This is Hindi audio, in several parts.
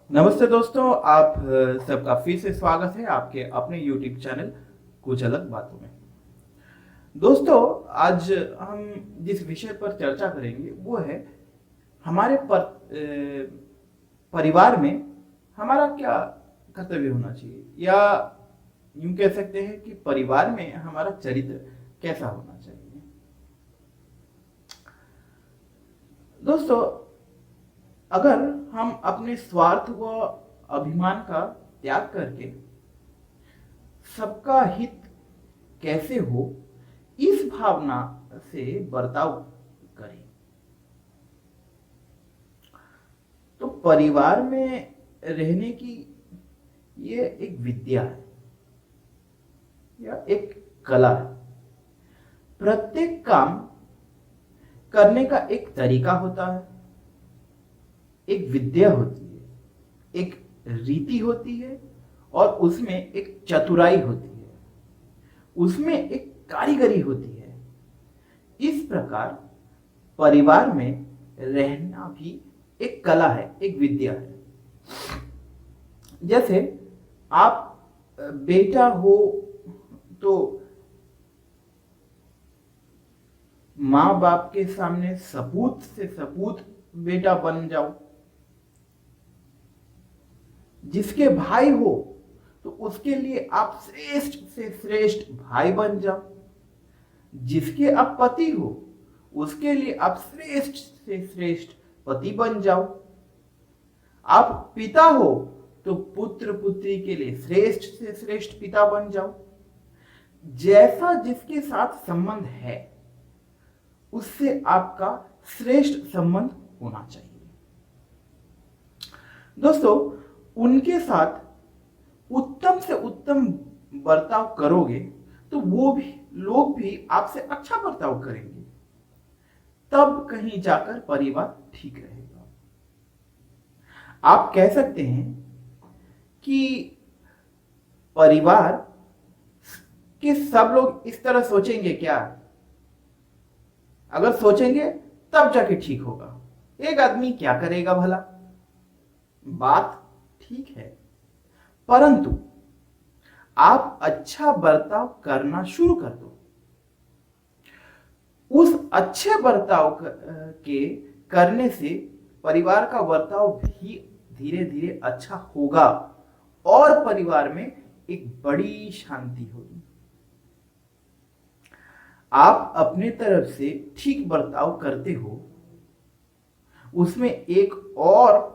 नमस्ते दोस्तों, आप सबका फिर से स्वागत है आपके अपने YouTube चैनल कुछ अलग बातों में। दोस्तों, आज हम जिस विषय पर चर्चा करेंगे वो है हमारे परिवार में हमारा क्या कर्तव्य होना चाहिए, या यूं कह सकते हैं कि परिवार में हमारा चरित्र कैसा होना चाहिए। दोस्तों, अगर हम अपने स्वार्थ व अभिमान का त्याग करके सबका हित कैसे हो, इस भावना से बर्ताव करें तो परिवार में रहने की ये एक विद्या है या एक कला है। प्रत्येक काम करने का एक तरीका होता है, एक विद्या होती है, एक रीति होती है और उसमें एक चतुराई होती है, उसमें एक कारीगरी होती है। इस प्रकार परिवार में रहना भी एक कला है, एक विद्या है। जैसे आप बेटा हो तो माँ बाप के सामने सपूत से सपूत बेटा बन जाओ। जिसके भाई हो तो उसके लिए आप श्रेष्ठ से श्रेष्ठ भाई बन जाओ। जिसके आप पति हो उसके लिए आप श्रेष्ठ से श्रेष्ठ पति बन जाओ। आप पिता हो तो पुत्र पुत्री के लिए श्रेष्ठ से श्रेष्ठ पिता बन जाओ। जैसा जिसके साथ संबंध है उससे आपका श्रेष्ठ संबंध होना चाहिए। दोस्तों, उनके साथ उत्तम से उत्तम बर्ताव करोगे तो वो भी लोग भी आपसे अच्छा बर्ताव करेंगे, तब कहीं जाकर परिवार ठीक रहेगा। आप कह सकते हैं कि परिवार के सब लोग इस तरह सोचेंगे क्या? अगर सोचेंगे तब जाके ठीक होगा। एक आदमी क्या करेगा भला? बात ठीक है, परंतु आप अच्छा बर्ताव करना शुरू कर दो। उस अच्छे बर्ताव के करने से परिवार का बर्ताव भी धीरे धीरे अच्छा होगा और परिवार में एक बड़ी शांति होगी। आप अपने तरफ से ठीक बर्ताव करते हो, उसमें एक और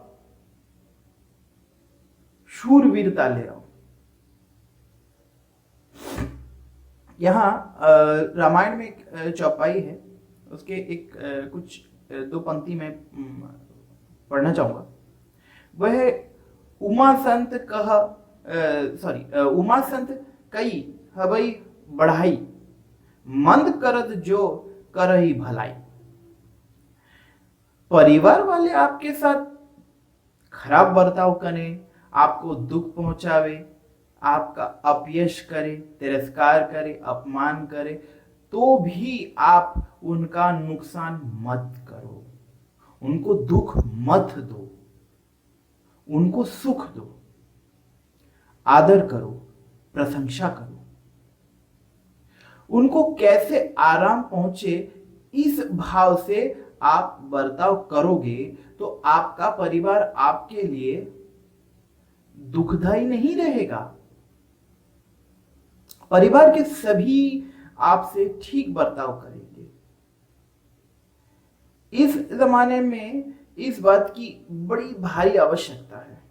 शूरवीरता ले आओ। यहाँ रामायण में एक चौपाई है, उसके एक कुछ दो पंक्ति में पढ़ना चाहूंगा। वह उमा संत उमा संत कई हवई बढ़ाई, मंद करत जो करही भलाई। परिवार वाले आपके साथ खराब बर्ताव करें, आपको दुख पहुंचावे, आपका अपयश करे, तिरस्कार करे, अपमान करे, तो भी आप उनका नुकसान मत करो, उनको दुख मत दो, उनको सुख दो, आदर करो, प्रशंसा करो। उनको कैसे आराम पहुंचे इस भाव से आप बर्ताव करोगे तो आपका परिवार आपके लिए दुखदाई नहीं रहेगा। परिवार के सभी आपसे ठीक बर्ताव करेंगे। इस जमाने में इस बात की बड़ी भारी आवश्यकता है।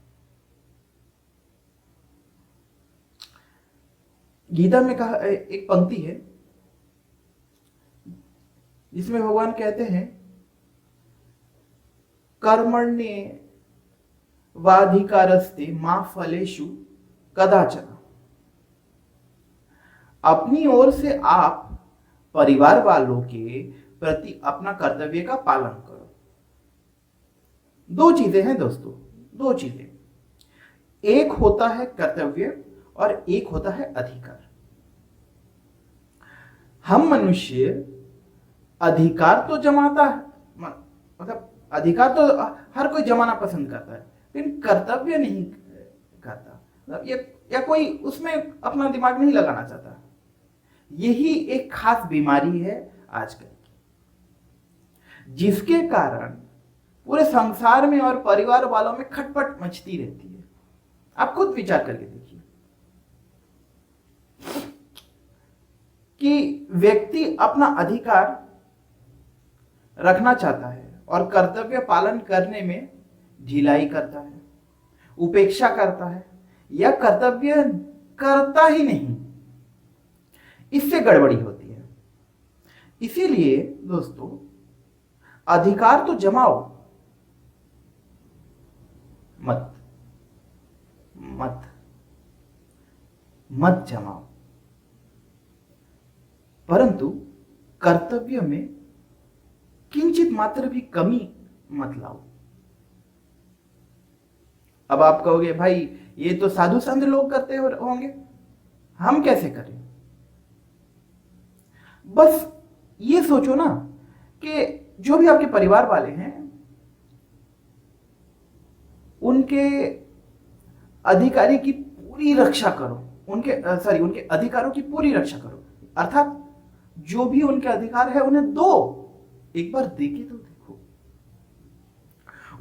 गीता में कहा एक पंक्ति है जिसमें भगवान कहते हैं, कर्मण्ये वाधिकारस्ते मा फलेषु कदाचन। अपनी ओर से आप परिवार वालों के प्रति अपना कर्तव्य का पालन करो। दो चीजें हैं दोस्तों, दो चीजें। एक होता है कर्तव्य और एक होता है अधिकार। हम मनुष्य अधिकार तो जमाता है, मतलब अधिकार तो हर कोई जमाना पसंद करता है, लेकिन कर्तव्य नहीं करता, मतलब ये या कोई उसमें अपना दिमाग नहीं लगाना चाहता। यही एक खास बीमारी है आजकल की, जिसके कारण पूरे संसार में और परिवार वालों में खटपट मचती रहती है। आप खुद विचार करके देखिए कि व्यक्ति अपना अधिकार रखना चाहता है और कर्तव्य पालन करने में ढिलाई करता है, उपेक्षा करता है या कर्तव्य करता ही नहीं, इससे गड़बड़ी होती है। इसीलिए दोस्तों, अधिकार तो जमाओ मत मत मत जमाओ, परंतु कर्तव्य में किंचित मात्र भी कमी मत लाओ। अब आप कहोगे भाई ये तो साधु संत लोग करते होंगे, हम कैसे करें? बस ये सोचो ना कि जो भी आपके परिवार वाले हैं उनके अधिकारी की पूरी रक्षा करो, उनके अधिकारों की पूरी रक्षा करो, अर्थात जो भी उनके अधिकार है उन्हें दो। एक बार देके तो देखो,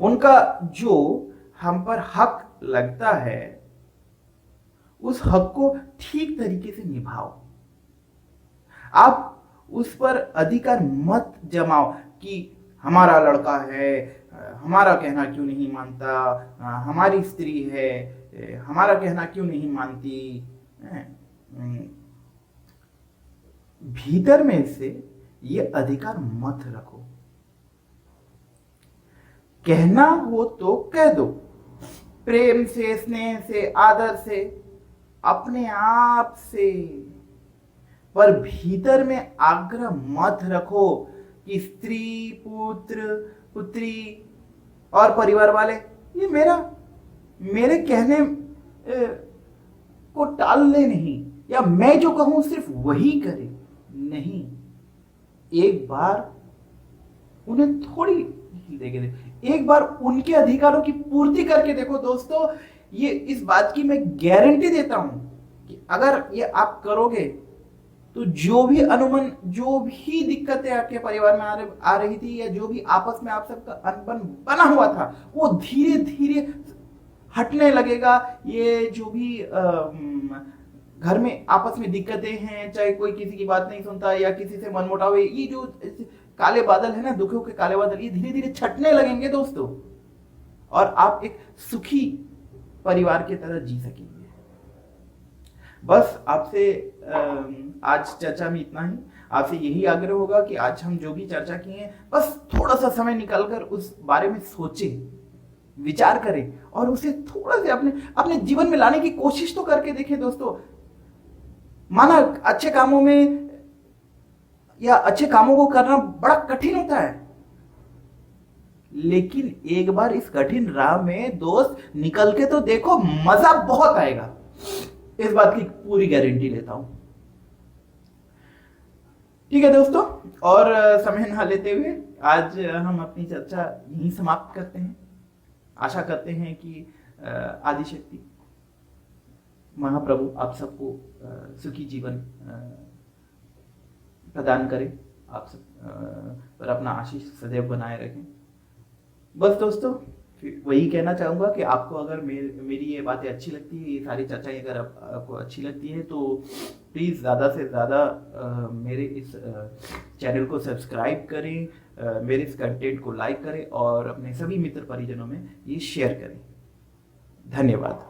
उनका जो हम पर हक लगता है उस हक को ठीक तरीके से निभाओ। आप उस पर अधिकार मत जमाओ कि हमारा लड़का है, हमारा कहना क्यों नहीं मानता, हमारी स्त्री है, हमारा कहना क्यों नहीं मानती। भीतर में से ये अधिकार मत रखो। कहना हो तो कह दो, प्रेम से, स्नेह से, आदर से, अपने आप से, पर भीतर में आग्रह मत रखो कि स्त्री, पुत्र, पुत्री और परिवार वाले ये मेरे कहने को टाल ले नहीं, या मैं जो कहूं सिर्फ वही करे। नहीं, एक बार उन्हें थोड़ी देके दे, एक बार उनके अधिकारों की पूर्ति करके देखो दोस्तों। ये इस बात की मैं गारंटी देता हूं कि अगर ये आप करोगे तो जो भी जो भी दिक्कतें आपके परिवार में आ रही थी, या जो भी आपस में आप सबका अनबन बना हुआ था, वो धीरे धीरे हटने लगेगा। ये जो भी घर में आपस में दिक्कतें हैं, चाहे कोई किसी की बात नहीं सुनता या किसी से मनमुटाव है, ये जो काले बादल है ना, दुखों के काले बादल, ये धीरे धीरे छटने लगेंगे दोस्तों, और आप एक सुखी परिवार की तरह जी सकेंगे। बस आपसे आज चर्चा में इतना ही। आपसे यही आग्रह होगा कि आज हम जो भी चर्चा किए हैं, बस थोड़ा सा समय निकालकर उस बारे में सोचें, विचार करें और उसे थोड़ा से अपने जीवन में लाने की कोशिश तो करके देखें दोस्तों। माना अच्छे कामों में या अच्छे कामों को करना बड़ा कठिन होता है, लेकिन एक बार इस कठिन राह में दोस्त निकल के तो देखो, मजा बहुत आएगा। इस बात की पूरी गारंटी लेता हूं। ठीक है दोस्तों, और समय ना लेते हुए आज हम अपनी चर्चा यहीं समाप्त करते हैं। आशा करते हैं कि आदिशक्ति महाप्रभु आप सबको सुखी जीवन प्रदान करें, आप सब पर अपना आशीष सदैव बनाए रखें। बस दोस्तों, वही कहना चाहूँगा कि आपको अगर मेरी ये बातें अच्छी लगती है, ये सारी चर्चाएं अगर आपको अच्छी लगती है, तो प्लीज़ ज़्यादा से ज़्यादा मेरे इस चैनल को सब्सक्राइब करें, मेरे इस कंटेंट को लाइक करें और अपने सभी मित्र परिजनों में ये शेयर करें। धन्यवाद।